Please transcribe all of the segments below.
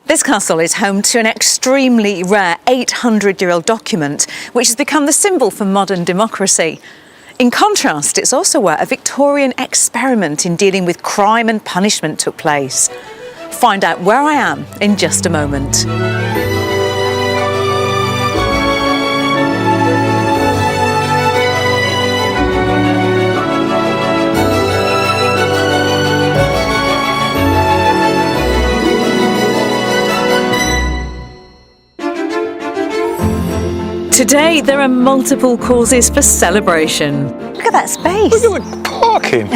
This castle is home to an extremely rare 800-year-old document which has become the symbol for modern democracy. In contrast, it's also where a Victorian experiment in dealing with crime and punishment took place. Find out where I am in just a moment. Today, there are multiple causes for celebration. Look at that space. Look at the parking.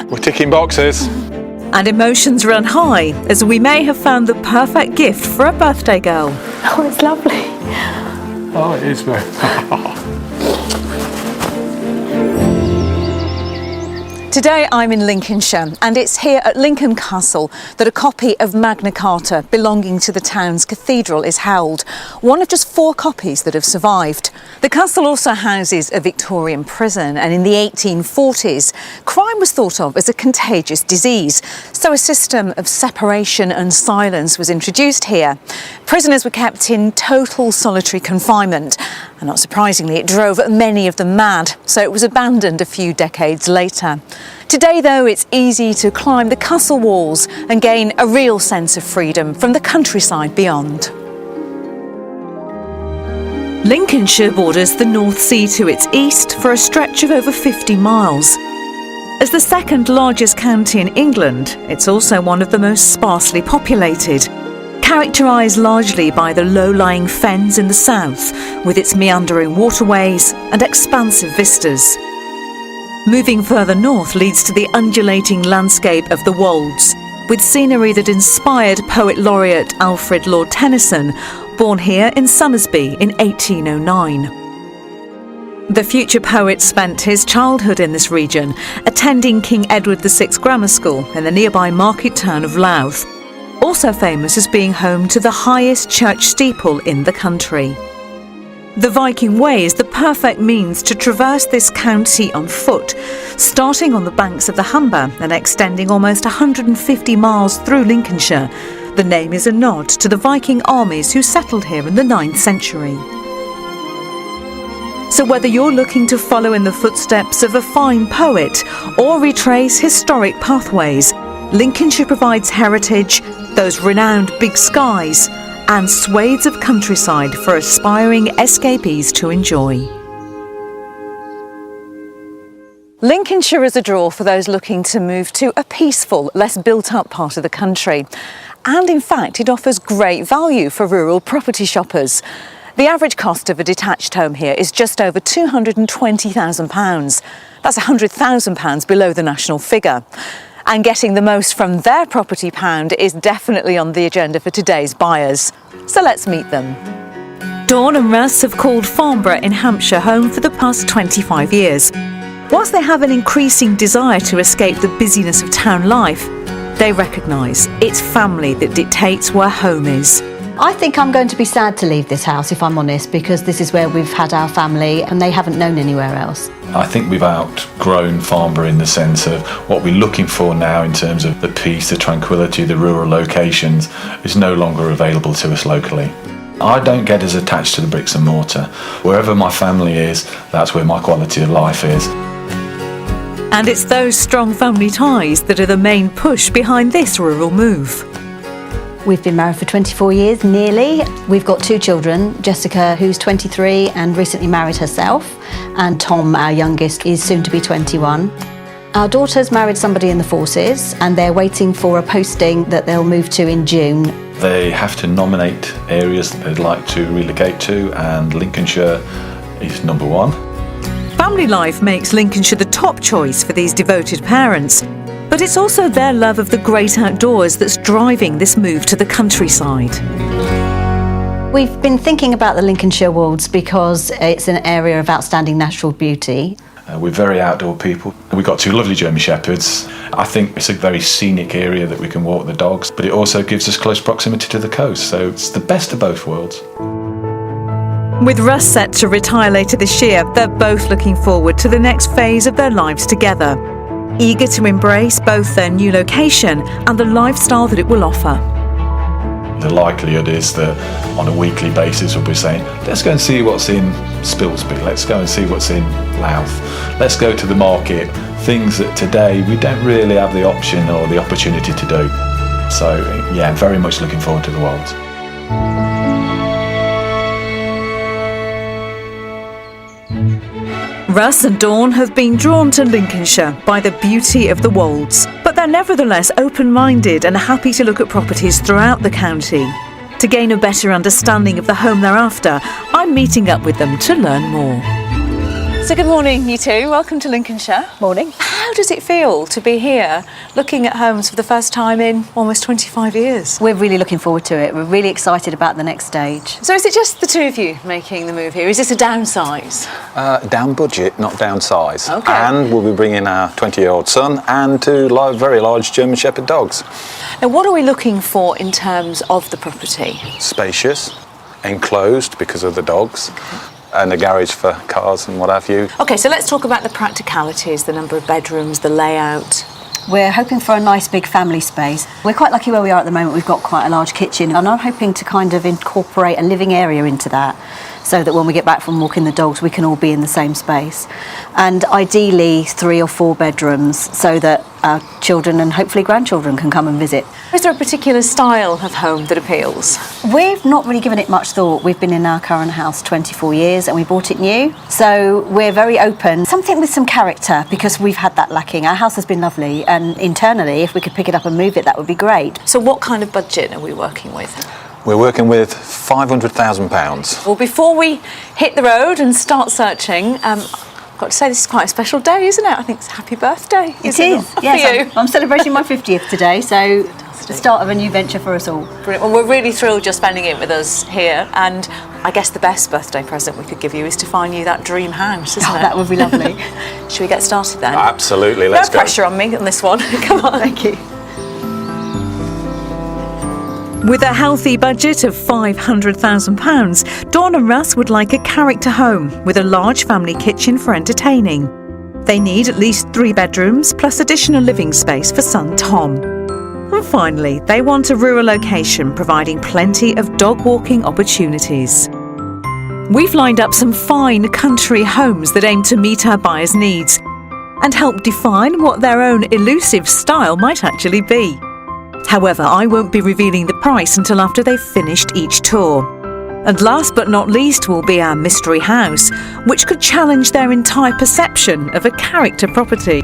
We're ticking boxes. And emotions run high, as we may have found the perfect gift for a birthday girl. Oh, it's lovely. Oh, it is very... Today I'm in Lincolnshire, and it's here at Lincoln Castle that a copy of Magna Carta belonging to the town's cathedral is held, one of just 4 copies that have survived. The castle also houses a Victorian prison, and in the 1840s, crime was thought of as a contagious disease, so a system of separation and silence was introduced here. Prisoners were kept in total solitary confinement, and not surprisingly, it drove many of them mad, so it was abandoned a few decades later. Today, though, it's easy to climb the castle walls and gain a real sense of freedom from the countryside beyond. Lincolnshire borders the North Sea to its east for a stretch of over 50 miles. As the second largest county in England, it's also one of the most sparsely populated, characterised largely by the low-lying fens in the south, with its meandering waterways and expansive vistas. Moving further north leads to the undulating landscape of the Wolds, with scenery that inspired poet laureate Alfred Lord Tennyson, born here in Somersby in 1809. The future poet spent his childhood in this region, attending King Edward VI Grammar School in the nearby market town of Louth, also famous as being home to the highest church steeple in the country. The Viking Way is the perfect means to traverse this county on foot, starting on the banks of the Humber and extending almost 150 miles through Lincolnshire. The name is a nod to the Viking armies who settled here in the 9th century. So whether you're looking to follow in the footsteps of a fine poet or retrace historic pathways, Lincolnshire provides heritage, those renowned big skies, and swathes of countryside for aspiring escapees to enjoy. Lincolnshire is a draw for those looking to move to a peaceful, less built-up part of the country. And in fact, it offers great value for rural property shoppers. The average cost of a detached home here is just over £220,000. That's £100,000 below the national figure. And getting the most from their property pound is definitely on the agenda for today's buyers. So let's meet them. Dawn and Russ have called Farnborough in Hampshire home for the past 25 years. Whilst they have an increasing desire to escape the busyness of town life, they recognise it's family that dictates where home is. I think I'm going to be sad to leave this house, if I'm honest, because this is where we've had our family and they haven't known anywhere else. I think we've outgrown Farnborough in the sense of what we're looking for now in terms of the peace, the tranquility, the rural locations is no longer available to us locally. I don't get as attached to the bricks and mortar. Wherever my family is, that's where my quality of life is. And it's those strong family ties that are the main push behind this rural move. We've been married for 24 years, nearly. We've got 2 children, Jessica, who's 23 and recently married herself, and Tom, our youngest, is soon to be 21. Our daughter's married somebody in the forces and they're waiting for a posting that they'll move to in June. They have to nominate areas that they'd like to relocate to, and Lincolnshire is number 1. Family life makes Lincolnshire the top choice for these devoted parents. But it's also their love of the great outdoors that's driving this move to the countryside. We've been thinking about the Lincolnshire Wolds because it's an area of outstanding natural beauty. We're very outdoor people. We've got 2 lovely German Shepherds. I think it's a very scenic area that we can walk the dogs, but it also gives us close proximity to the coast, so it's the best of both worlds. With Russ set to retire later this year, they're both looking forward to the next phase of their lives together, eager to embrace both their new location and the lifestyle that it will offer. The likelihood is that on a weekly basis we'll be saying, let's go and see what's in Spilsby, let's go and see what's in Louth, let's go to the market, things that today we don't really have the option or the opportunity to do. So yeah, very much looking forward to the Wolds. Russ and Dawn have been drawn to Lincolnshire by the beauty of the Wolds, but they're nevertheless open-minded and happy to look at properties throughout the county. To gain a better understanding of the home they're after, I'm meeting up with them to learn more. So good morning, you two. Welcome to Lincolnshire. Morning. How does it feel to be here looking at homes for the first time in almost 25 years? We're really looking forward to it. We're really excited about the next stage. So is it just the two of you making the move here? Is this a downsize? Down budget, not down size. Okay. And we'll be bringing our 20-year-old son and two very large German Shepherd dogs. Now, what are we looking for in terms of the property? Spacious, enclosed because of the dogs, and a garage for cars and what have you. OK, so let's talk about the practicalities, the number of bedrooms, the layout. We're hoping for a nice big family space. We're quite lucky where we are at the moment. We've got quite a large kitchen, and I'm hoping to kind of incorporate a living area into that, so that when we get back from walking the dogs, we can all be in the same space. And ideally 3 or 4 bedrooms, so that our children and hopefully grandchildren can come and visit. Is there a particular style of home that appeals? We've not really given it much thought. We've been in our current house 24 years and we bought it new. So we're very open. Something with some character, because we've had that lacking. Our house has been lovely, and internally, if we could pick it up and move it, that would be great. So what kind of budget are we working with? We're working with £500,000. Well, before we hit the road and start searching, I've got to say this is quite a special day, isn't it? I think it's a happy birthday. It is, for yes. you? I'm celebrating my 50th today, so the start of a new venture for us all. Brilliant. Well, we're really thrilled you're spending it with us here, and I guess the best birthday present we could give you is to find you that dream house, isn't it? That would be lovely. Should we get started then? Absolutely, let's go. No pressure on me on this one. Come on. Thank you. With a healthy budget of £500,000, Dawn and Russ would like a character home with a large family kitchen for entertaining. They need at least 3 bedrooms plus additional living space for son Tom. And finally, they want a rural location providing plenty of dog walking opportunities. We've lined up some fine country homes that aim to meet our buyers' needs and help define what their own elusive style might actually be. However, I won't be revealing the price until after they've finished each tour. And last but not least will be our mystery house, which could challenge their entire perception of a character property.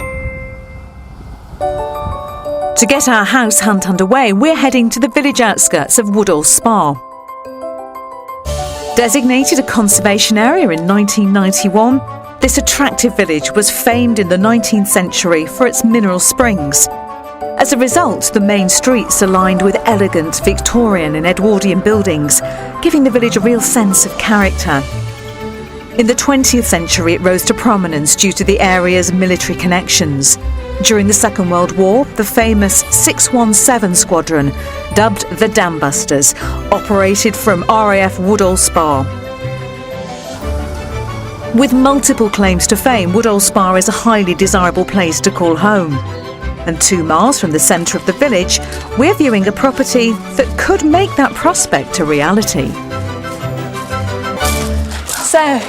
To get our house hunt underway, we're heading to the village outskirts of Woodall Spa. Designated a conservation area in 1991, this attractive village was famed in the 19th century for its mineral springs. As a result, the main streets are lined with elegant Victorian and Edwardian buildings, giving the village a real sense of character. In the 20th century, it rose to prominence due to the area's military connections. During the Second World War, the famous 617 Squadron, dubbed the Dam Busters, operated from RAF Woodall Spa. With multiple claims to fame, Woodall Spa is a highly desirable place to call home. And 2 miles from the centre of the village, we're viewing a property that could make that prospect a reality. So,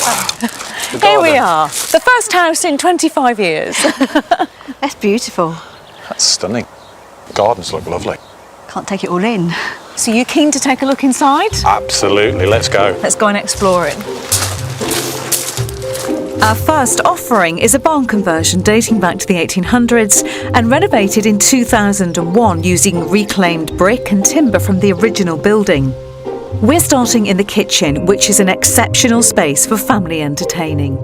here we are, the first house in 25 years. That's beautiful. That's stunning. Gardens look lovely. Can't take it all in. So you keen to take a look inside? Absolutely, let's go. Let's go and explore it. Our first offering is a barn conversion dating back to the 1800s and renovated in 2001 using reclaimed brick and timber from the original building. We're starting in the kitchen, which is an exceptional space for family entertaining.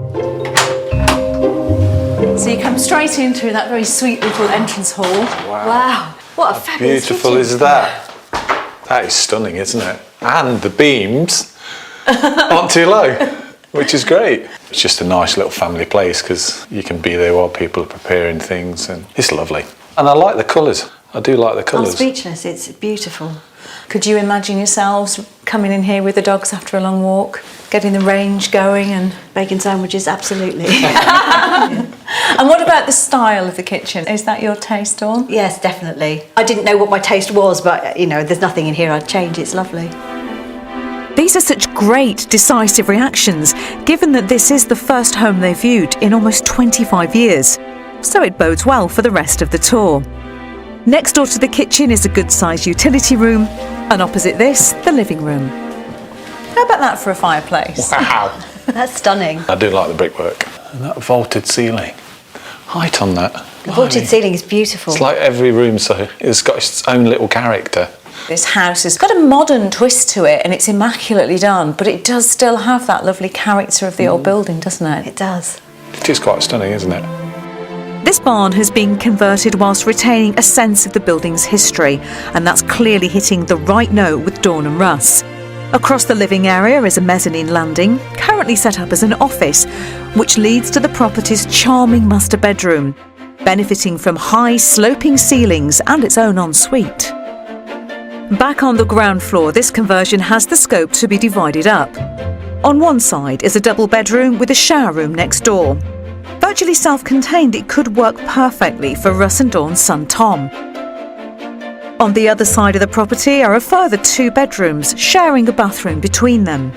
So you come straight in through that very sweet little entrance hall. Wow. What a fabulous Beautiful kitchen. is that? That is stunning, isn't it? And the beams aren't too low, which is great. It's just a nice little family place because you can be there while people are preparing things, and it's lovely. And I like the colours. I do like the I'm colours. speechless, it's beautiful. Could you imagine yourselves coming in here with the dogs after a long walk, getting the range going and... Bacon sandwiches, absolutely. And what about the style of the kitchen? Is that your taste, Dawn? Yes, definitely. I didn't know what my taste was, but, there's nothing in here I'd change. It's lovely. These are such great, decisive reactions, given that this is the first home they viewed in almost 25 years. So it bodes well for the rest of the tour. Next door to the kitchen is a good-sized utility room, and opposite this, the living room. How about that for a fireplace? Wow. That's stunning. I do like the brickwork. And that vaulted ceiling. Height on that. The vaulted ceiling is beautiful. It's like every room, so it's got its own little character. This house has got a modern twist to it, and it's immaculately done, but it does still have that lovely character of the old building, doesn't it? It does. It is quite stunning, isn't it? This barn has been converted whilst retaining a sense of the building's history, and that's clearly hitting the right note with Dawn and Russ. Across the living area is a mezzanine landing, currently set up as an office, which leads to the property's charming master bedroom, benefiting from high sloping ceilings and its own ensuite. Back on the ground floor, this conversion has the scope to be divided up. On one side is a double bedroom with a shower room next door. Virtually self-contained, it could work perfectly for Russ and Dawn's son Tom. On the other side of the property are a further 2 bedrooms, sharing a bathroom between them.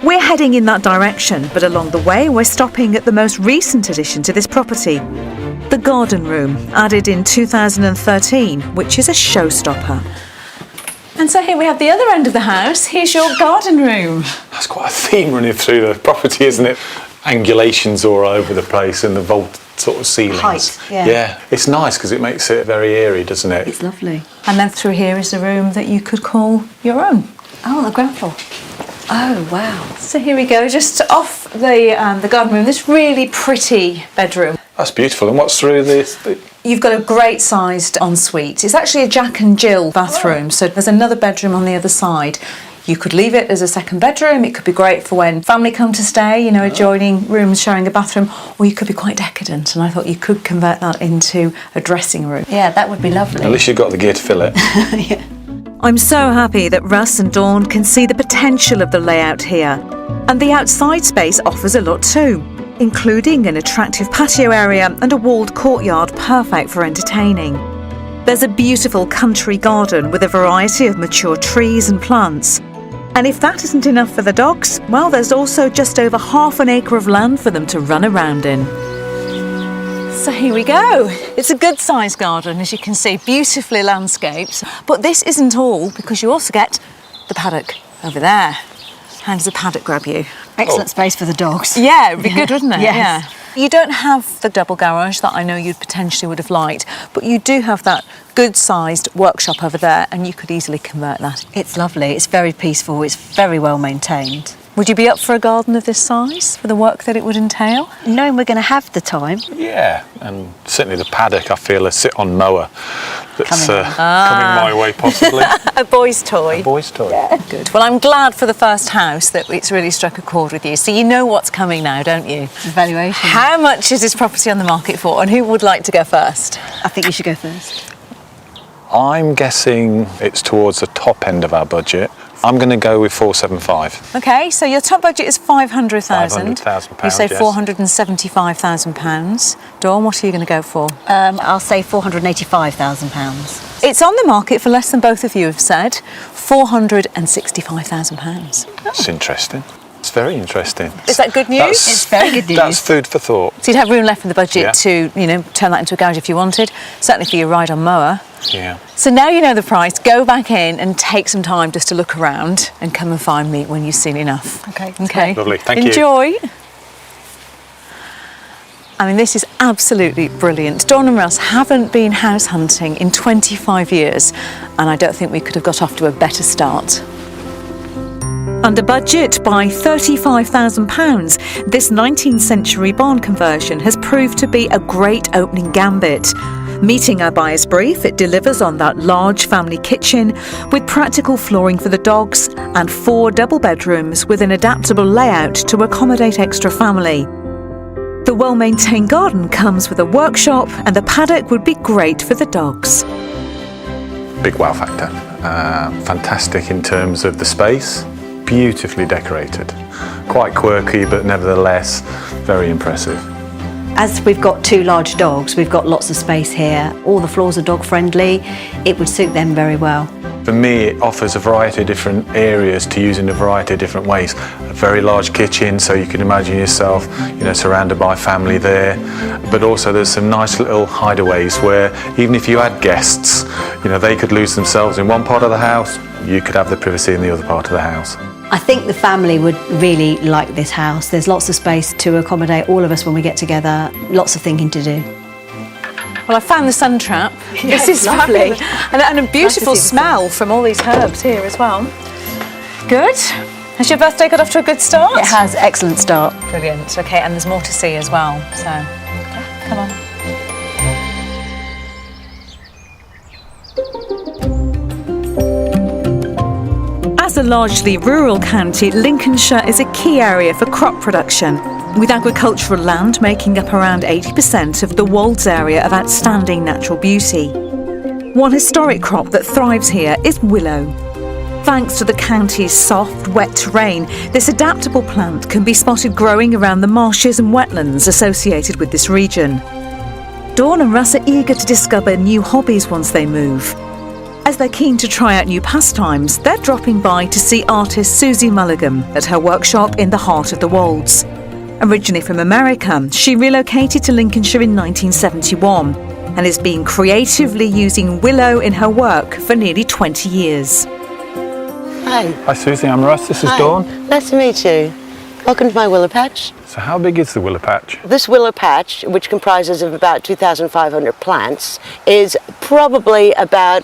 We're heading in that direction, but along the way we're stopping at the most recent addition to this property, the garden room, added in 2013, which is a showstopper. And so here we have the other end of the house. Here's your garden room. That's quite a theme running through the property, isn't it? Angulations all over the place and the vault sort of ceilings. Height, yeah. Yeah, it's nice because it makes it very eerie, doesn't it? It's lovely. And then through here is a room that you could call your own. Oh, the ground floor. Oh, wow. So here we go, just off the garden room, this really pretty bedroom. That's beautiful. And what's through this? You've got a great sized ensuite. It's actually a Jack and Jill bathroom, so there's another bedroom on the other side. You could leave it as a second bedroom. It could be great for when family come to stay, adjoining rooms sharing a bathroom, or you could be quite decadent, and I thought you could convert that into a dressing room. Yeah, that would be lovely. At least you've got the gear to fill it. Yeah. I'm so happy that Russ and Dawn can see the potential of the layout here. And the outside space offers a lot too, including an attractive patio area and a walled courtyard perfect for entertaining. There's a beautiful country garden with a variety of mature trees and plants. And if that isn't enough for the dogs, well, there's also just over half an acre of land for them to run around in. So here we go. It's a good sized garden, as you can see, beautifully landscaped. But this isn't all, because you also get the paddock over there. How does the paddock grab you? Excellent space for the dogs. Yeah, it'd be good, wouldn't it? Yes. Yeah. You don't have the double garage that I know you'd potentially would have liked, but you do have that good-sized workshop over there, and you could easily convert that. It's lovely. It's very peaceful. It's very well maintained. Would you be up for a garden of this size, for the work that it would entail? Knowing we're going to have the time. Yeah, and certainly the paddock, I feel, a sit-on mower that's Coming coming my way, possibly. A boy's toy. A boy's toy. Yeah. Good. Well, I'm glad for the first house that it's really struck a chord with you. So you know what's coming now, don't you? Evaluation. How much is this property on the market for, and who would like to go first? I think you should go first. I'm guessing it's towards the top end of our budget. I'm going to go with 475. Okay, so your top budget is £500,000. £500,000, You say yes. £475,000. Dawn, what are you going to go for? I'll say £485,000. It's on the market for less than both of you have said, £465,000. It's interesting. It's very interesting. Is that good news? It's very good news. That's food for thought. So you'd have room left in the budget Yeah. to, turn that into a garage if you wanted, certainly for your ride-on mower. Yeah. So now you know the price, go back in and take some time just to look around and come and find me when you've seen enough. Okay. Okay. Lovely, thank you. Enjoy. I mean, this is absolutely brilliant. Dawn and Russ haven't been house hunting in 25 years, and I don't think we could have got off to a better start. Under budget by £35,000, this 19th century barn conversion has proved to be a great opening gambit. Meeting our buyer's brief, it delivers on that large family kitchen with practical flooring for the dogs and 4 double bedrooms with an adaptable layout to accommodate extra family. The well-maintained garden comes with a workshop, and the paddock would be great for the dogs. Big wow factor. Fantastic in terms of the space. Beautifully decorated. Quite quirky, but nevertheless very impressive. As we've got 2 large dogs, we've got lots of space here. All the floors are dog friendly. It would suit them very well. For me, it offers a variety of different areas to use in a variety of different ways. A very large kitchen, so you can imagine yourself, surrounded by family there. But also there's some nice little hideaways where even if you had guests, they could lose themselves in one part of the house, you could have the privacy in the other part of the house. I think the family would really like this house. There's lots of space to accommodate all of us when we get together. Lots of thinking to do. Well, I found the sun trap. Yes, this is lovely. fabulous. And a beautiful Nice to see the smell from all these herbs here as well. Good. Has your birthday got off to a good start? It has, excellent start. Brilliant. Okay, and there's more to see as well. So, okay, come on. As a largely rural county, Lincolnshire is a key area for crop production, with agricultural land making up around 80% of the Wolds area of outstanding natural beauty. One historic crop that thrives here is willow. Thanks to the county's soft, wet terrain, this adaptable plant can be spotted growing around the marshes and wetlands associated with this region. Dawn and Russ are eager to discover new hobbies once they move. As they're keen to try out new pastimes, they're dropping by to see artist Susie Mulligan at her workshop in the heart of the Wolds. Originally from America, she relocated to Lincolnshire in 1971 and has been creatively using willow in her work for nearly 20 years. Hi. Hi Susie, I'm Russ, this is Hi. Dawn. Nice to meet you. Welcome to my willow patch. So how big is the willow patch? This willow patch, which comprises of about 2,500 plants, is probably about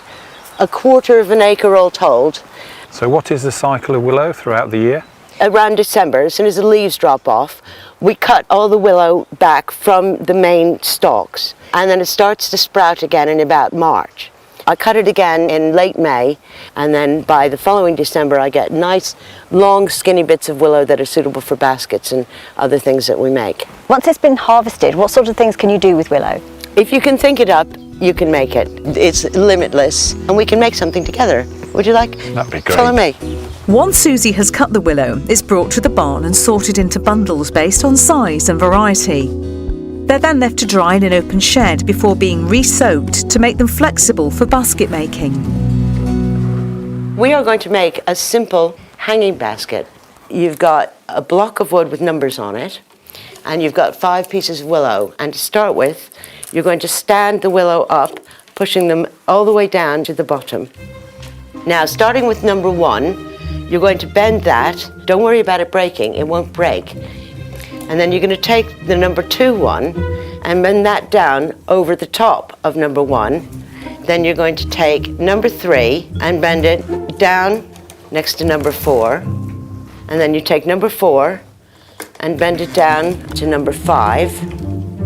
a quarter of an acre all told. So what is the cycle of willow throughout the year? Around December, as soon as the leaves drop off, we cut all the willow back from the main stalks, and then it starts to sprout again in about March. I cut it again in late May, and then by the following December I get nice long skinny bits of willow that are suitable for baskets and other things that we make. Once it's been harvested, what sort of things can you do with willow? If you can think it up, you can make it. It's limitless, and we can make something together. Would you like? That'd be great. Follow me. Once Susie has cut the willow, it's brought to the barn and sorted into bundles based on size and variety. They're then left to dry in an open shed before being re-soaked to make them flexible for basket making. We are going to make a simple hanging basket. You've got a block of wood with numbers on it, and you've got 5 pieces of willow. And to start with, you're going to stand the willow up, pushing them all the way down to the bottom. Now, starting with number 1, you're going to bend that. Don't worry about it breaking, it won't break. And then you're going to take the number 2 one and bend that down over the top of number 1. Then you're going to take number 3 and bend it down next to number 4. And then you take number 4 and bend it down to number 5.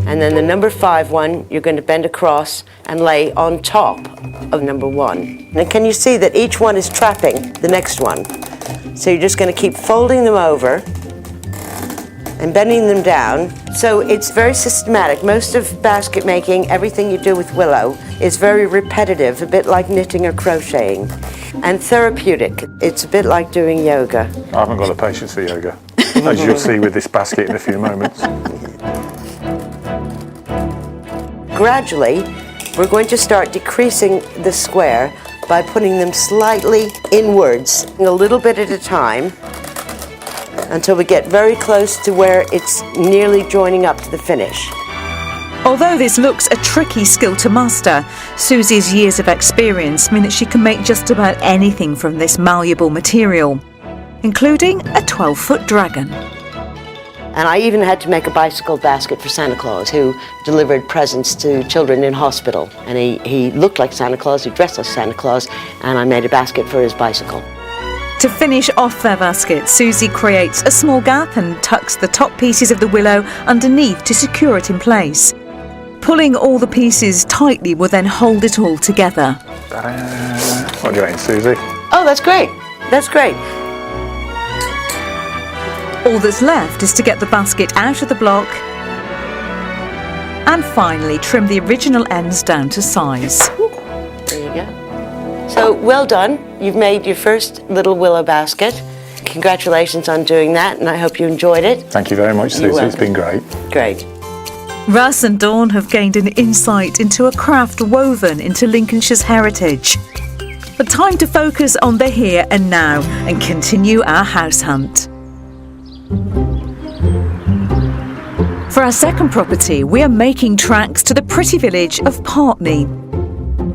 And then the number 5 one, you're going to bend across and lay on top of number 1. Now can you see that each one is trapping the next one? So you're just going to keep folding them over and bending them down. So it's very systematic. Most of basket making, everything you do with willow, is very repetitive, a bit like knitting or crocheting, and therapeutic. It's a bit like doing yoga. I haven't got the patience for yoga, as you'll see with this basket in a few moments. Gradually, we're going to start decreasing the square by putting them slightly inwards, a little bit at a time, until we get very close to where it's nearly joining up to the finish. Although this looks a tricky skill to master, Susie's years of experience mean that she can make just about anything from this malleable material, including a 12-foot dragon. And I even had to make a bicycle basket for Santa Claus, who delivered presents to children in hospital. And he looked like Santa Claus, he dressed like Santa Claus, and I made a basket for his bicycle. To finish off their basket, Susie creates a small gap and tucks the top pieces of the willow underneath to secure it in place. Pulling all the pieces tightly will then hold it all together. What do you reckon, Susie? Oh, that's great. That's great. All that's left is to get the basket out of the block and finally trim the original ends down to size. There you go. So, well done. You've made your first little willow basket. Congratulations on doing that, and I hope you enjoyed it. Thank you very much, You're Susie. It's welcome. been great. Great. Russ and Dawn have gained an insight into a craft woven into Lincolnshire's heritage. But time to focus on the here and now and continue our house hunt. For our second property, we are making tracks to the pretty village of Partney.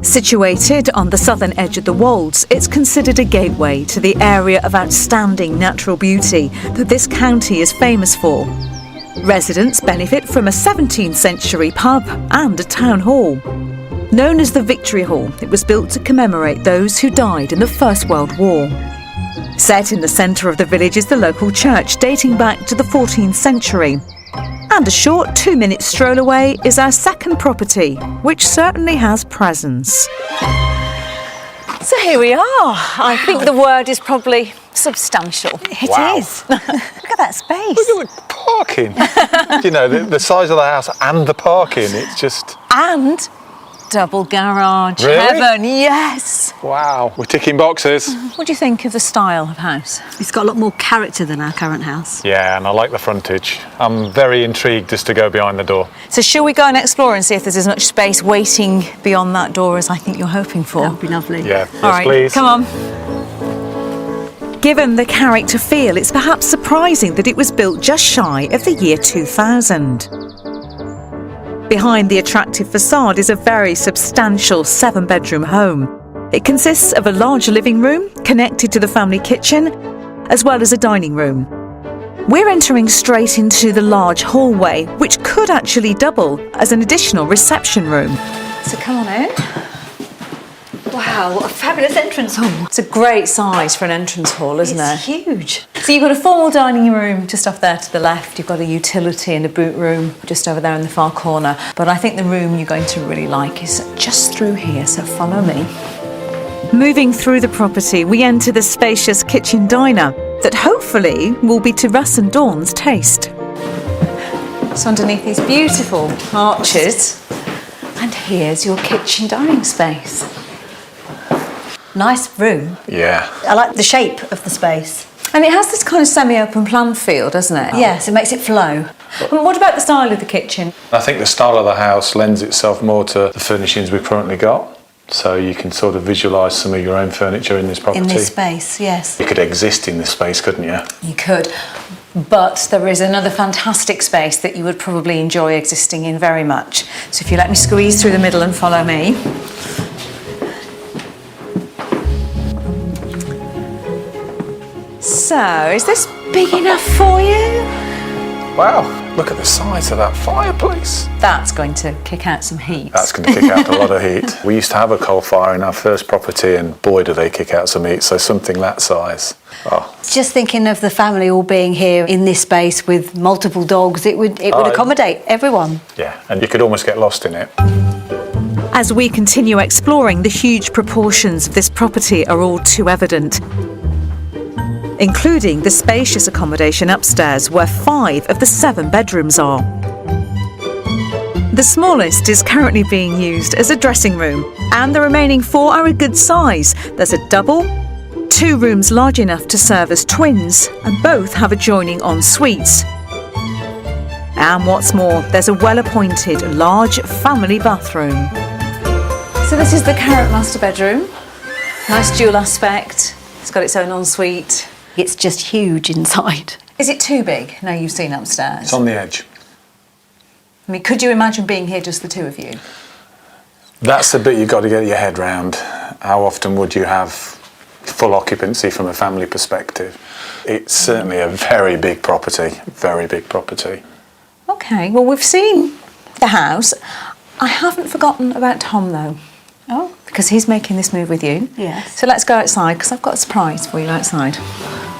Situated on the southern edge of the Wolds, it's considered a gateway to the area of outstanding natural beauty that this county is famous for. Residents benefit from a 17th century pub and a town hall. Known as the Victory Hall, it was built to commemorate those who died in the First World War. Set in the centre of the village is the local church dating back to the 14th century. And a short 2-minute stroll away is our second property, which certainly has presence. So here we are. I think the word is probably substantial. It Wow. is. Look at that space. Look at the parking. You know, the size of the house and the parking, it's just... And double garage. Really? Heaven, yes. Wow. We're ticking boxes. What do you think of the style of house? It's got a lot more character than our current house. Yeah, and I like the frontage. I'm very intrigued just to go behind the door. So shall we go and explore and see if there's as much space waiting beyond that door as I think you're hoping for? That would be lovely. Yeah, yes, All right, please. come on. Given the character feel, it's perhaps surprising that it was built just shy of the year 2000. Behind the attractive facade is a very substantial 7-bedroom home. It consists of a large living room connected to the family kitchen, as well as a dining room. We're entering straight into the large hallway, which could actually double as an additional reception room. So come on in. Wow, what a fabulous entrance hall. It's a great size for an entrance hall, isn't it? It's huge. So you've got a formal dining room just off there to the left. You've got a utility and a boot room just over there in the far corner. But I think the room you're going to really like is just through here, so follow me. Moving through the property, we enter the spacious kitchen diner that hopefully will be to Russ and Dawn's taste. So underneath these beautiful arches, and here's your kitchen dining space. Nice room. Yeah. I like the shape of the space. And it has this kind of semi-open plan feel, doesn't it? Yes, it makes it flow. And what about the style of the kitchen? I think the style of the house lends itself more to the furnishings we've currently got. So you can sort of visualise some of your own furniture in this property. In this space, yes. You could exist in this space, couldn't you? You could, but there is another fantastic space that you would probably enjoy existing in very much. So if you let me squeeze through the middle and follow me. So, is this big enough for you? Wow, look at the size of that fireplace. That's going to kick out some heat. That's going to kick out a lot of heat. We used to have a coal fire in our first property and boy do they kick out some heat, so something that size. Oh. Just thinking of the family all being here in this space with multiple dogs, it would accommodate everyone. Yeah, and you could almost get lost in it. As we continue exploring, the huge proportions of this property are all too evident, including the spacious accommodation upstairs where 5 of the 7 bedrooms are. The smallest is currently being used as a dressing room, and the remaining 4 are a good size. There's a double, 2 rooms large enough to serve as twins, and both have adjoining en-suites. And what's more, there's a well-appointed large family bathroom. So this is the current master bedroom. Nice dual aspect. It's got its own ensuite. It's just huge inside. Is it too big now you've seen upstairs? It's on the edge. I mean, could you imagine being here just the two of you? That's the bit you've got to get your head round. How often would you have full occupancy from a family perspective? It's certainly a very big property, very big property. Okay, well, we've seen the house. I haven't forgotten about Tom, though. Oh. Because he's making this move with you. Yes. So let's go outside, because I've got a surprise for you outside.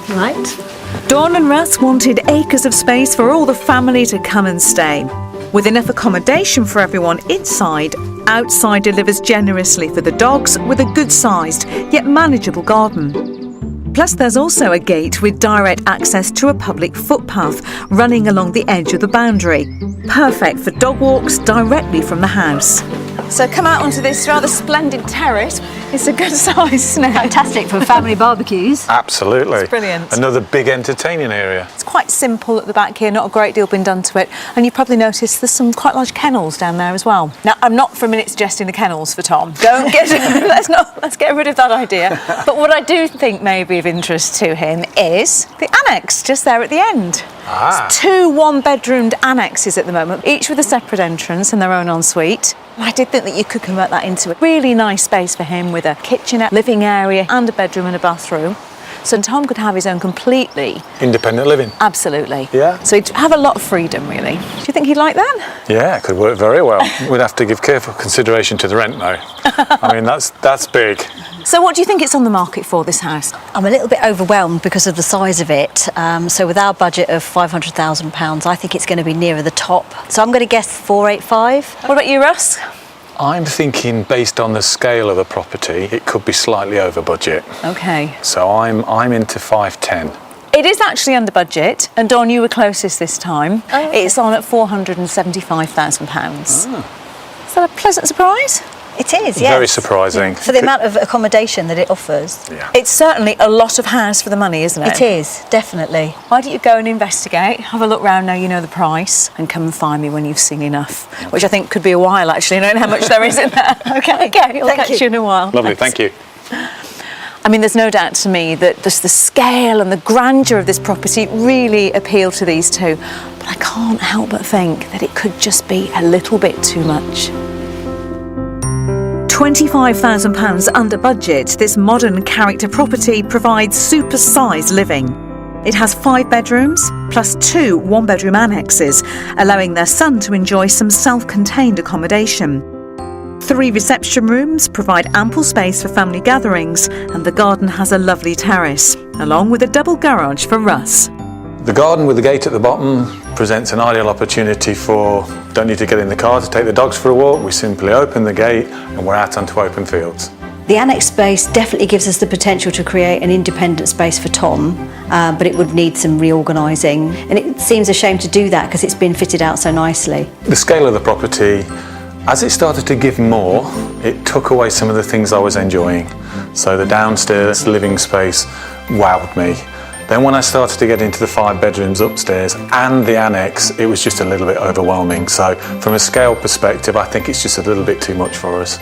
Right. Dawn and Russ wanted acres of space for all the family to come and stay. With enough accommodation for everyone inside, outside delivers generously for the dogs with a good-sized yet manageable garden. Plus there's also a gate with direct access to a public footpath running along the edge of the boundary. Perfect for dog walks directly from the house. So come out onto this rather splendid terrace. It's a good size, isn't it? Fantastic for family barbecues. Absolutely. It's brilliant. Another big entertaining area. It's quite simple at the back here, not a great deal been done to it. And you've probably noticed there's some quite large kennels down there as well. Now, I'm not for a minute suggesting the kennels for Tom. Don't get, let's get rid of that idea. But what I do think may be of interest to him is the annex just there at the end. It's 2 one-bedroomed annexes at the moment, each with a separate entrance and their own ensuite. I did think that you could convert that into a really nice space for him with a kitchenette, living area and a bedroom and a bathroom. So Tom could have his own completely Independent living. Absolutely. Yeah. So he'd have a lot of freedom, really. Do you think he'd like that? Yeah, it could work very well. We'd have to give careful consideration to the rent, though. I mean, that's big. So what do you think it's on the market for, this house? I'm a little bit overwhelmed because of the size of it. So with our budget of £500,000, I think it's going to be nearer the top. So I'm going to guess 485. What about you, Russ? I'm thinking, based on the scale of the property, it could be slightly over budget. Okay. So I'm into 510. It is actually under budget, and Dawn, you were closest this time. Oh, okay. It's on at £475,000. Is that a pleasant surprise? It is, yes. Very surprising. For the amount of accommodation that it offers. Yeah. It's certainly a lot of house for the money, isn't it? It is, definitely. Why don't you go and investigate, have a look round now you know the price, and come and find me when you've seen enough, which I think could be a while, actually, knowing how much there is in there. Okay, I'll catch you in a while. Lovely, Thanks. thank you. I mean, there's no doubt to me that just the scale and the grandeur of this property really appeal to these two, but I can't help but think that it could just be a little bit too much. £25,000 under budget, this modern character property provides super-sized living. It has 5 bedrooms, plus 2 one-bedroom annexes, allowing their son to enjoy some self-contained accommodation. 3 reception rooms provide ample space for family gatherings, and the garden has a lovely terrace, along with a double garage for Russ. The garden with the gate at the bottom presents an ideal opportunity for, don't need to get in the car to take the dogs for a walk, we simply open the gate and we're out onto open fields. The annex space definitely gives us the potential to create an independent space for Tom, but it would need some reorganising. And it seems a shame to do that because it's been fitted out so nicely. The scale of the property, as it started to give more, it took away some of the things I was enjoying. So the downstairs living space wowed me. Then when I started to get into the 5 bedrooms upstairs and the annex, it was just a little bit overwhelming. So from a scale perspective, I think it's just a little bit too much for us.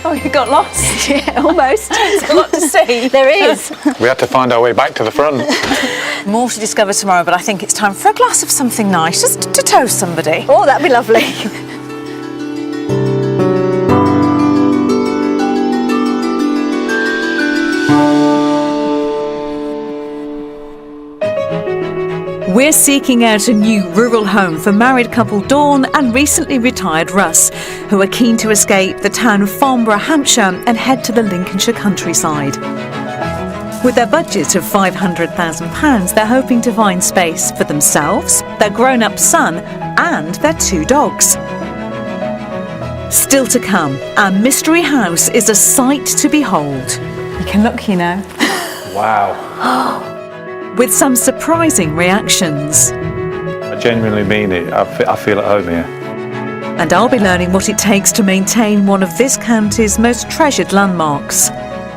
Oh, you got lost? Yeah, almost. There's a lot to see. There is. We had to find our way back to the front. More to discover tomorrow, but I think it's time for a glass of something nice, just to toast somebody. Oh, that'd be lovely. We're seeking out a new rural home for married couple Dawn and recently retired Russ, who are keen to escape the town of Farnborough, Hampshire, and head to the Lincolnshire countryside. With their budget of £500,000, they're hoping to find space for themselves, their grown-up son, and their 2 dogs. Still to come, our mystery house is a sight to behold. You can look, you know. Wow. With some surprising reactions. I genuinely mean it. I feel at home here. And I'll be learning what it takes to maintain one of this county's most treasured landmarks.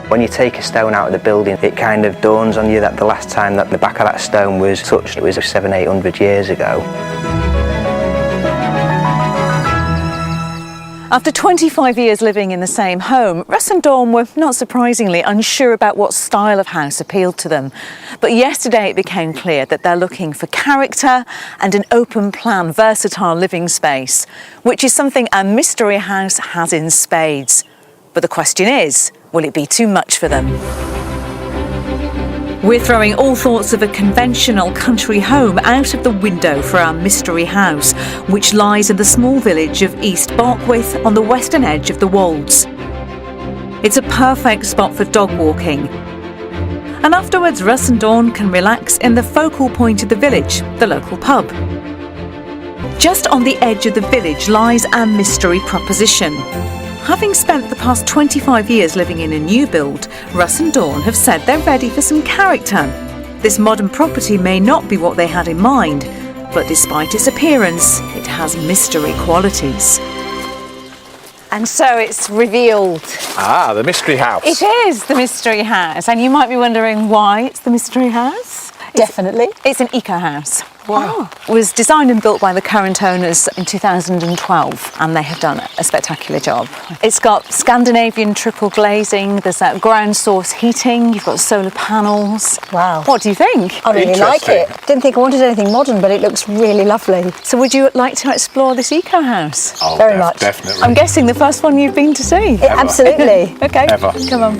When you take a stone out of the building, it kind of dawns on you that the last time that the back of that stone was touched, it was 700-800 years ago. After 25 years living in the same home, Russ and Dawn were, not surprisingly, unsure about what style of house appealed to them. But yesterday it became clear that they're looking for character and an open-plan, versatile living space, which is something a mystery house has in spades. But the question is, will it be too much for them? We're throwing all thoughts of a conventional country home out of the window for our mystery house, which lies in the small village of East Barkwith on the western edge of the Wolds. It's a perfect spot for dog walking. And afterwards, Russ and Dawn can relax in the focal point of the village, the local pub. Just on the edge of the village lies our mystery proposition. Having spent the past 25 years living in a new build, Russ and Dawn have said they're ready for some character. This modern property may not be what they had in mind, but despite its appearance, it has mystery qualities. And so it's revealed. Ah, the mystery house. It is the mystery house. And you might be wondering why it's the mystery house. Definitely. It's an eco house. Wow. It was designed and built by the current owners in 2012, and they have done a spectacular job. It's got Scandinavian triple glazing, there's ground source heating, you've got solar panels. Wow. What do you think? I really like it. Interesting. Didn't think I wanted anything modern, but it looks really lovely. So would you like to explore this eco house? Oh, Very much. Definitely. I'm guessing the first one you've been to see. Absolutely. Okay, Ever. come on.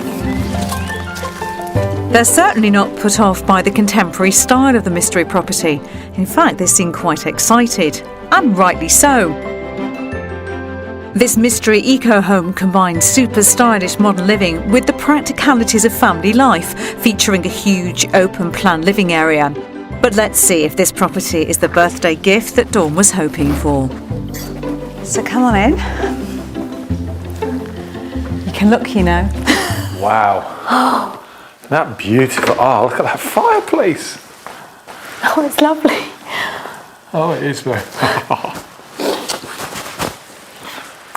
They're certainly not put off by the contemporary style of the mystery property. In fact, they seem quite excited, and rightly so. This mystery eco-home combines super stylish modern living with the practicalities of family life, featuring a huge open-plan living area. But let's see if this property is the birthday gift that Dawn was hoping for. So come on in. You can look, you know. Wow. Isn't that beautiful? Oh, look at that fireplace. Oh, it's lovely. Oh, it is very.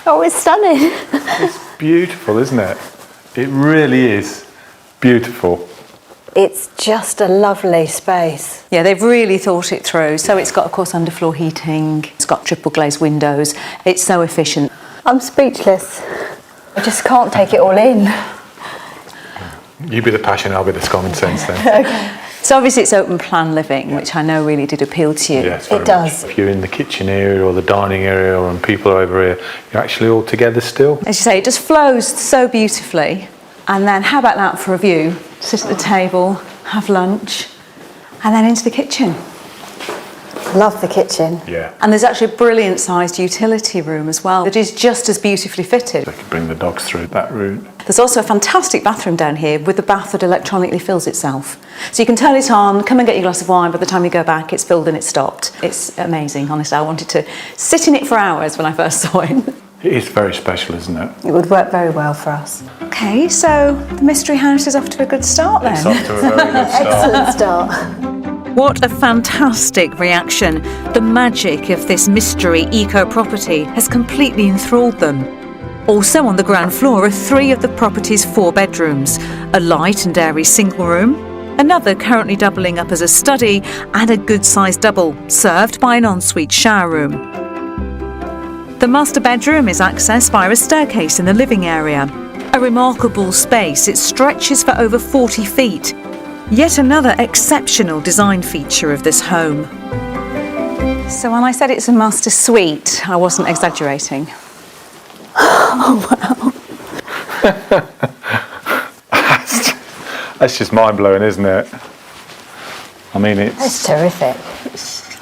Oh, it's stunning. It's beautiful, isn't it? It really is beautiful. It's just a lovely space. Yeah, they've really thought it through. So it's got, of course, underfloor heating. It's got triple glazed windows. It's so efficient. I'm speechless. I just can't take it all in. You be the passion, I'll be the common sense then. So obviously it's open plan living, which I know really did appeal to you. Yes, very It does. much. If you're in the kitchen area or the dining area or when people are over here, you're actually all together still. As you say, it just flows so beautifully. And then how about that for a view? Sit at the table, have lunch, and then into the kitchen. Love the kitchen. Yeah. And there's actually a brilliant sized utility room as well that is just as beautifully fitted. They can bring the dogs through that route. There's also a fantastic bathroom down here with the bath that electronically fills itself. So you can turn it on, come and get your glass of wine, by the time you go back it's filled and it's stopped. It's amazing, honestly. I wanted to sit in it for hours when I first saw it. It is very special, isn't it? It would work very well for us. Okay, so the mystery house is off to a good start then. It's off to a very good start. Excellent start. What a fantastic reaction. The magic of this mystery eco-property has completely enthralled them. Also on the ground floor are 3 of the property's 4 bedrooms, a light and airy single room, another currently doubling up as a study, and a good-sized double, served by an ensuite shower room. The master bedroom is accessed via a staircase in the living area. A remarkable space, it stretches for over 40 feet. Yet another exceptional design feature of this home. So when I said it's a master suite, I wasn't exaggerating. That's just mind-blowing, isn't it? I mean, It's terrific.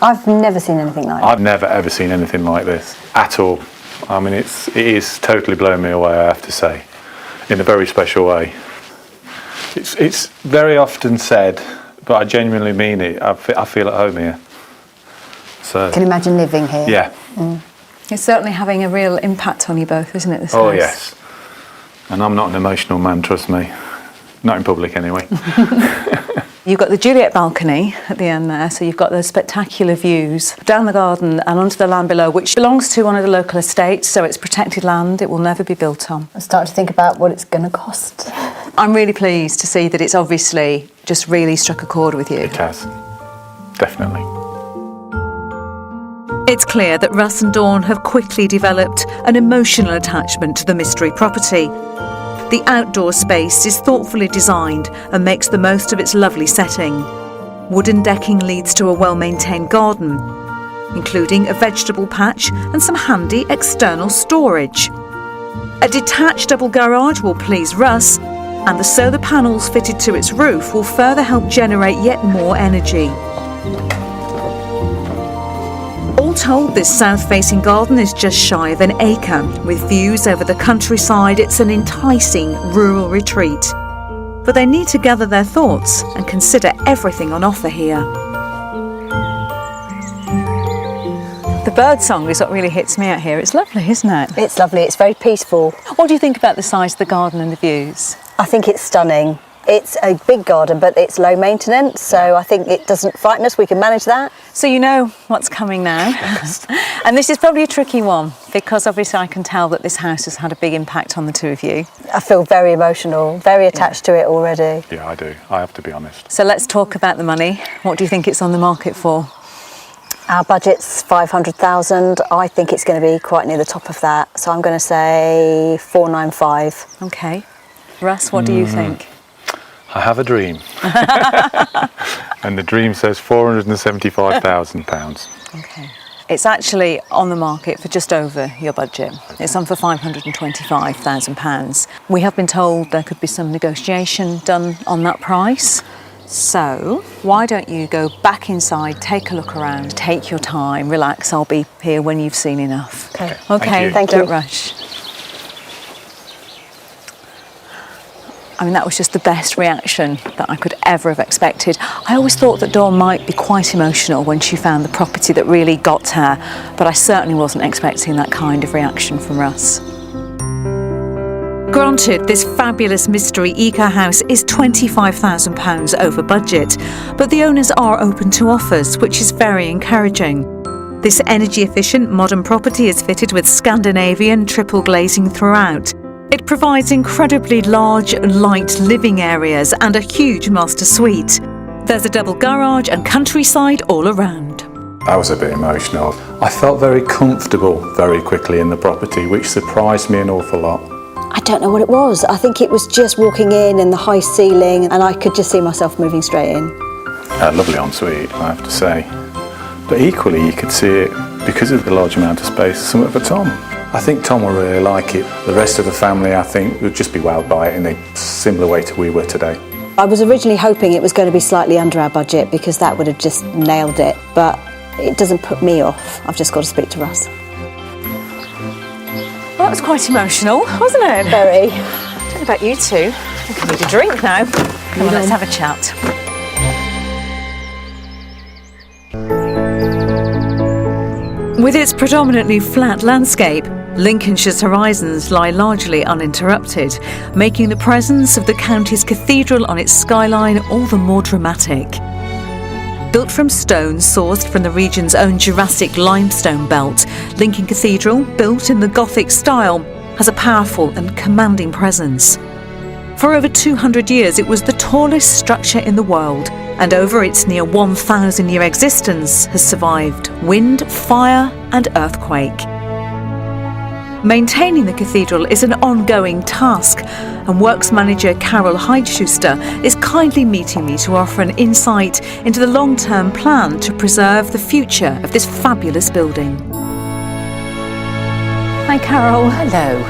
I've never seen anything like I've never ever seen anything like this at all. I mean, it is totally blown me away, I have to say, in a very special way. It's very often said, but I genuinely mean it. I feel at home here. So, Can you imagine living here? yeah. It's certainly having a real impact on you both, isn't it, this Oh, house? yes. And I'm not an emotional man, trust me. Not in public, anyway. You've got the Juliet balcony at the end there, so you've got those spectacular views down the garden and onto the land below, which belongs to one of the local estates, so it's protected land, it will never be built on. I start to think about what it's going to cost. I'm really pleased to see that it's obviously just really struck a chord with you. It has. Definitely. It's clear that Russ and Dawn have quickly developed an emotional attachment to the mystery property. The outdoor space is thoughtfully designed and makes the most of its lovely setting. Wooden decking leads to a well-maintained garden, including a vegetable patch and some handy external storage. A detached double garage will please Russ, and the solar panels fitted to its roof will further help generate yet more energy. All told, this south-facing garden is just shy of an acre. With views over the countryside, it's an enticing rural retreat. But they need to gather their thoughts and consider everything on offer here. The bird song is what really hits me out here. It's lovely, isn't it? It's lovely. It's very peaceful. What do you think about the size of the garden and the views? I think it's stunning. It's a big garden, but it's low maintenance, so I think it doesn't frighten us. We can manage that. So you know what's coming now. And this is probably a tricky one, because obviously I can tell that this house has had a big impact on the two of you. I feel very emotional, very attached to it already. Yeah, I do. I have to be honest. So let's talk about the money. What do you think it's on the market for? Our budget's 500,000. I think it's going to be quite near the top of that, so I'm going to say 495. Okay. Russ, what do you think? I have a dream. And the dream says £475,000. Okay. It's actually on the market for just over your budget. It's on for £525,000. We have been told there could be some negotiation done on that price. So why don't you go back inside, take a look around, take your time, relax. I'll be here when you've seen enough. Okay. Okay, Thank you. Don't rush. I mean, that was just the best reaction that I could ever have expected. I always thought that Dawn might be quite emotional when she found the property that really got her, but I certainly wasn't expecting that kind of reaction from Russ. Granted, this fabulous mystery eco house is £25,000 over budget, but the owners are open to offers, which is very encouraging. This energy-efficient modern property is fitted with Scandinavian triple glazing throughout. It provides incredibly large, light living areas and a huge master suite. There's a double garage and countryside all around. I was a bit emotional. I felt very comfortable very quickly in the property, which surprised me an awful lot. I don't know what it was. I think it was just walking in and the high ceiling, and I could just see myself moving straight in. A lovely ensuite, I have to say. But equally, you could see it, because of the large amount of space, somewhat for Tom. I think Tom will really like it. The rest of the family, I think, would just be wowed by it in a similar way to we were today. I was originally hoping it was going to be slightly under our budget, because that would have just nailed it, but it doesn't put me off. I've just got to speak to Russ. Well, that was quite emotional, wasn't it? Very. I don't know about you two. I think I need a drink now. Come on, let's have a chat. With its predominantly flat landscape, Lincolnshire's horizons lie largely uninterrupted, making the presence of the county's cathedral on its skyline all the more dramatic. Built from stone sourced from the region's own Jurassic limestone belt, Lincoln Cathedral, built in the Gothic style, has a powerful and commanding presence. For over 200 years, it was the tallest structure in the world, and over its near 1,000-year existence has survived wind, fire and earthquake. Maintaining the cathedral is an ongoing task, and Works Manager Carol Heidschuster is kindly meeting me to offer an insight into the long-term plan to preserve the future of this fabulous building. Hi, Carol. Hello.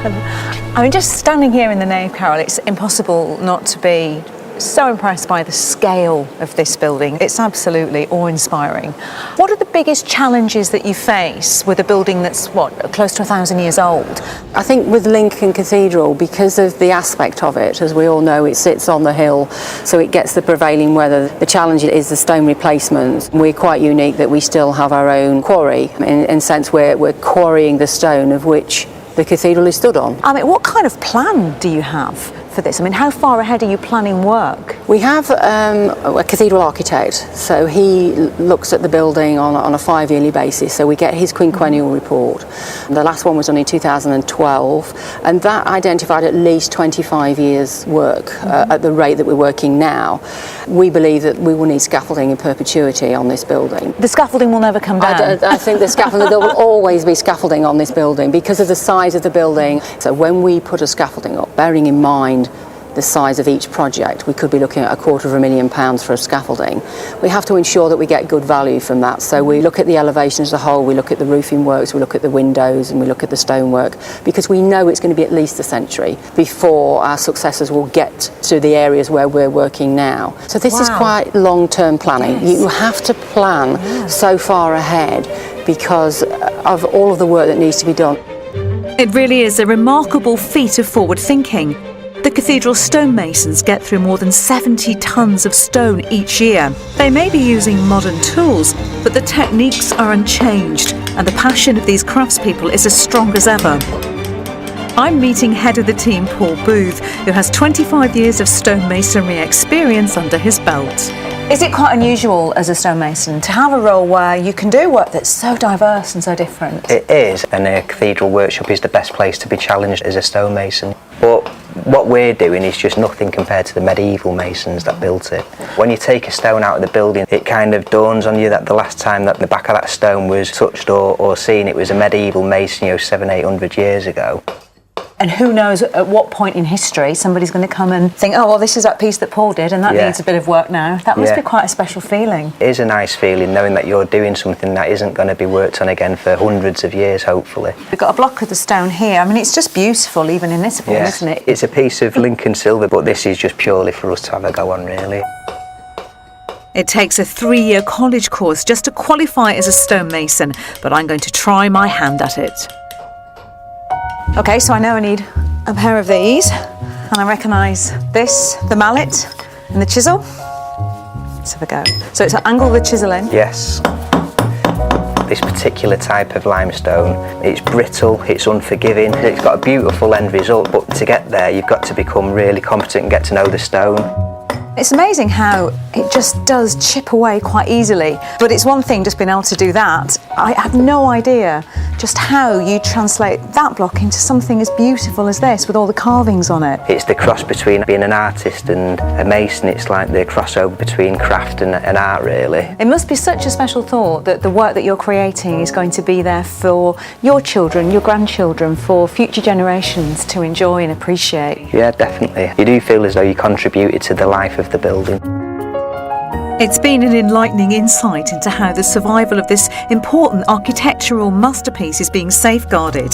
I mean, just standing here in the nave, Carol, it's impossible not to be so impressed by the scale of this building. It's absolutely awe-inspiring. What are the biggest challenges that you face with a building that's, close to 1,000 years old? I think with Lincoln Cathedral, because of the aspect of it, as we all know, it sits on the hill, so it gets the prevailing weather. The challenge is the stone replacement. We're quite unique that we still have our own quarry. In a sense, we're quarrying the stone of which the cathedral is stood on. I mean, what kind of plan do you have for this? I mean, how far ahead are you planning work? We have a cathedral architect, so he looks at the building on a 5-yearly basis, so we get his quinquennial report. The last one was done in 2012, and that identified at least 25 years work at the rate that we're working now. We believe that we will need scaffolding in perpetuity on this building. The scaffolding will never come down? I think the scaffolding, there will always be scaffolding on this building because of the size of the building. So when we put a scaffolding up, bearing in mind the size of each project, we could be looking at £250,000 for a scaffolding. We have to ensure that we get good value from that. So we look at the elevation as a whole, we look at the roofing works, we look at the windows, and we look at the stonework, because we know it's going to be at least a century before our successors will get to the areas where we're working now. So this is quite long-term planning. Yes. You have to plan so far ahead because of all of the work that needs to be done. It really is a remarkable feat of forward thinking. The cathedral stonemasons get through more than 70 tonnes of stone each year. They may be using modern tools, but the techniques are unchanged, and the passion of these craftspeople is as strong as ever. I'm meeting head of the team, Paul Booth, who has 25 years of stonemasonry experience under his belt. Is it quite unusual as a stonemason to have a role where you can do work that's so diverse and so different? It is, and a cathedral workshop is the best place to be challenged as a stonemason. But what we're doing is just nothing compared to the medieval masons that built it. When you take a stone out of the building, it kind of dawns on you that the last time that the back of that stone was touched or seen, it was a medieval mason, 700-800 years ago. And who knows at what point in history somebody's going to come and think, oh, well, this is that piece that Paul did and that needs a bit of work now. That must be quite a special feeling. It is a nice feeling knowing that you're doing something that isn't going to be worked on again for hundreds of years, hopefully. We've got a block of the stone here. I mean, it's just beautiful even in this form, isn't it? It's a piece of Lincoln silver, but this is just purely for us to have a go on, really. It takes a 3-year college course just to qualify as a stonemason, but I'm going to try my hand at it. OK, so I know I need a pair of these, and I recognise this, the mallet and the chisel. Let's have a go. So it's an angle the chisel in? Yes. This particular type of limestone, it's brittle, it's unforgiving, it's got a beautiful end result, but to get there you've got to become really competent and get to know the stone. It's amazing how it just does chip away quite easily. But it's one thing just being able to do that. I have no idea just how you translate that block into something as beautiful as this with all the carvings on it. It's the cross between being an artist and a mason. It's like the crossover between craft and art, really. It must be such a special thought that the work that you're creating is going to be there for your children, your grandchildren, for future generations to enjoy and appreciate. Yeah, definitely. You do feel as though you contributed to the life of the building. It's been an enlightening insight into how the survival of this important architectural masterpiece is being safeguarded.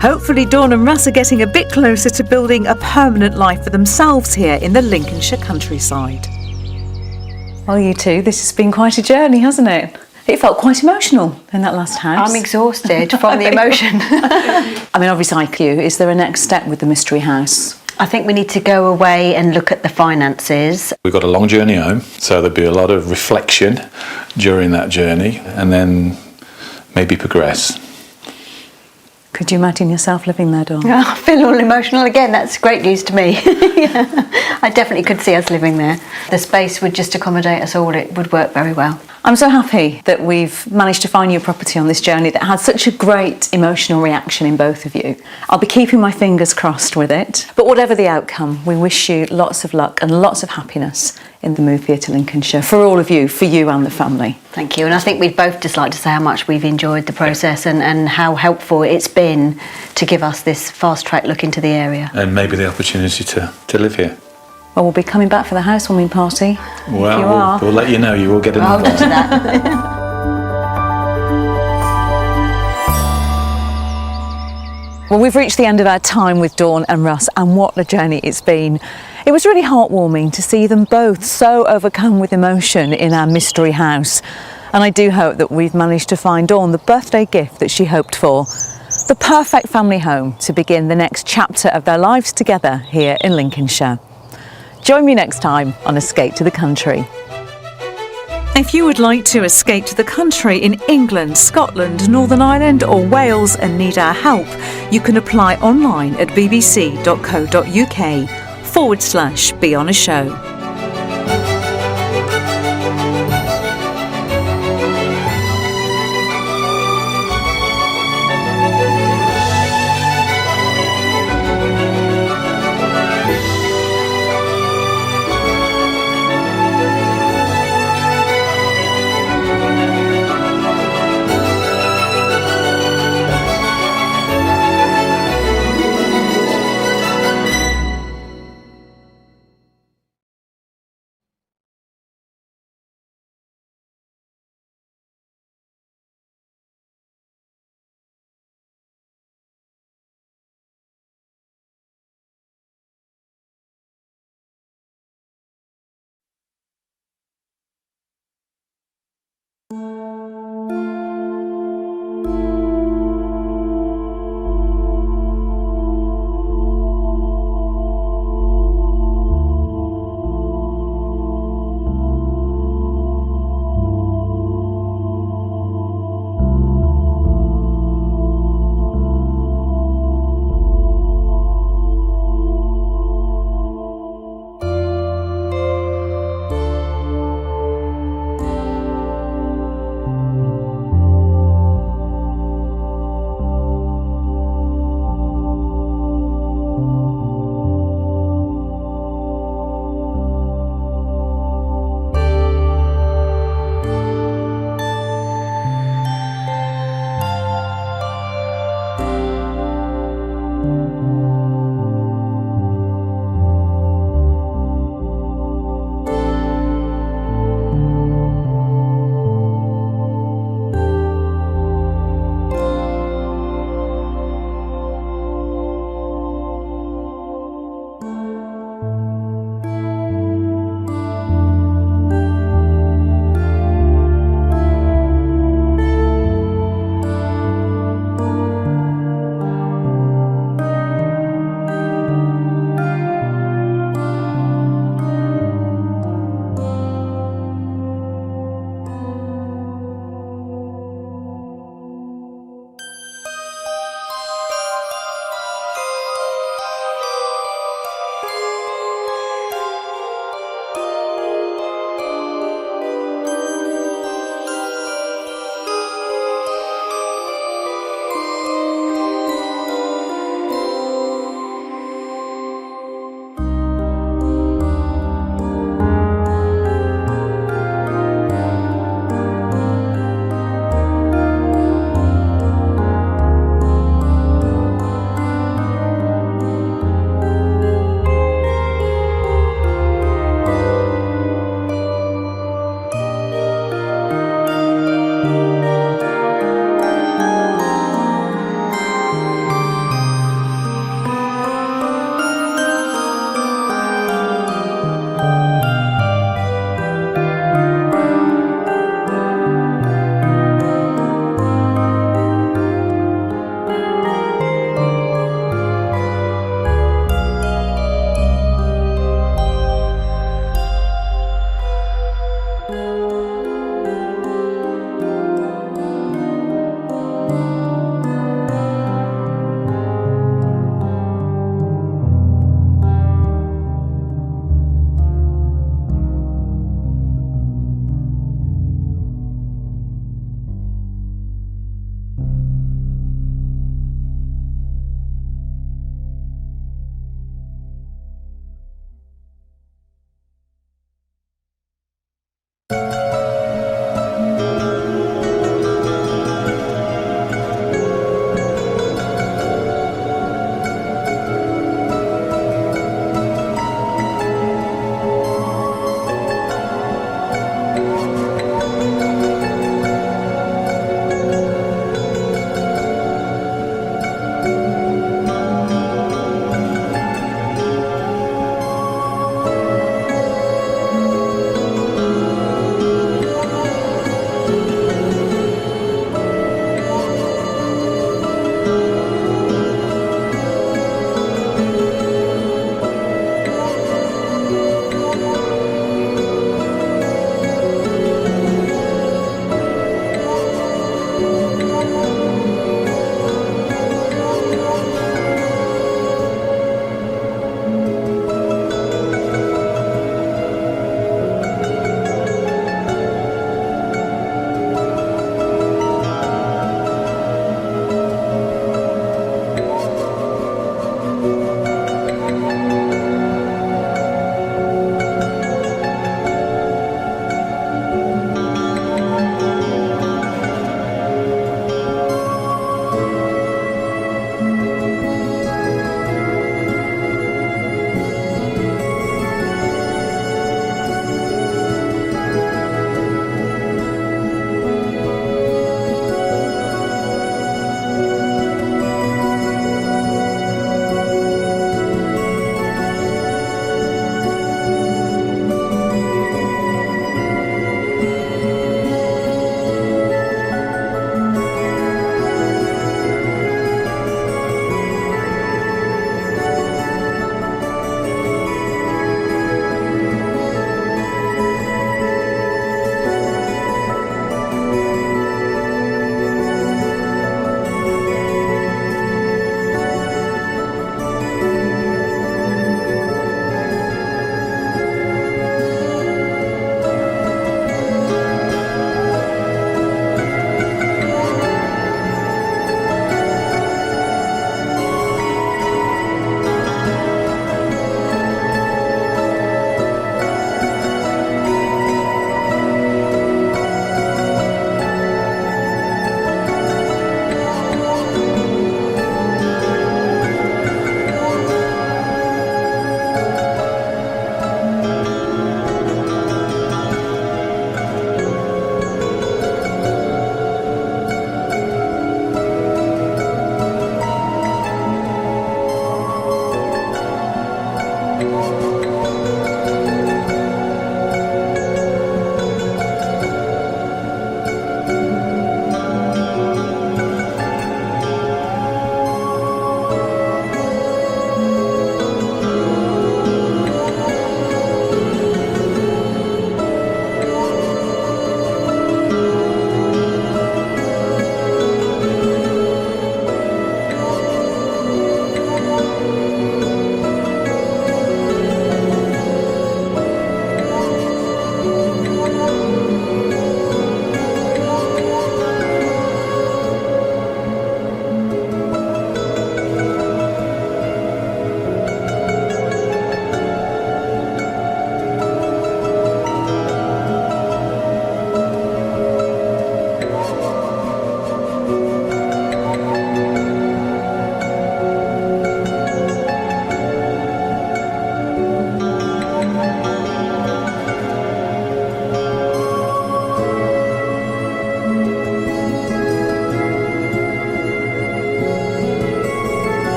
Hopefully Dawn and Russ are getting a bit closer to building a permanent life for themselves here in the Lincolnshire countryside. Well, you two, this has been quite a journey, hasn't it? It felt quite emotional in that last house. I'm exhausted from the emotion. I mean, obviously, like you, is there a next step with the mystery house? I think we need to go away and look at the finances. We've got a long journey home, so there'll be a lot of reflection during that journey and then maybe progress. Could you imagine yourself living there, Dawn? Oh, I feel all emotional again. That's great news to me. Yeah, I definitely could see us living there. The space would just accommodate us all. It would work very well. I'm so happy that we've managed to find you a property on this journey that had such a great emotional reaction in both of you. I'll be keeping my fingers crossed with it. But whatever the outcome, we wish you lots of luck and lots of happiness in the move here to Lincolnshire, for all of you, for you and the family. Thank you. And I think we'd both just like to say how much we've enjoyed the process and how helpful it's been to give us this fast-track look into the area. And maybe the opportunity to live here. Well, we'll be coming back for the housewarming party. Well, we'll let you know. You will get an I'll invite. do that. Well, we've reached the end of our time with Dawn and Russ, and what a journey it's been. It was really heartwarming to see them both so overcome with emotion in our mystery house. And I do hope that we've managed to find Dawn the birthday gift that she hoped for. The perfect family home to begin the next chapter of their lives together here in Lincolnshire. Join me next time on Escape to the Country. If you would like to escape to the country in England, Scotland, Northern Ireland or Wales and need our help, you can apply online at bbc.co.uk/Be On A Show.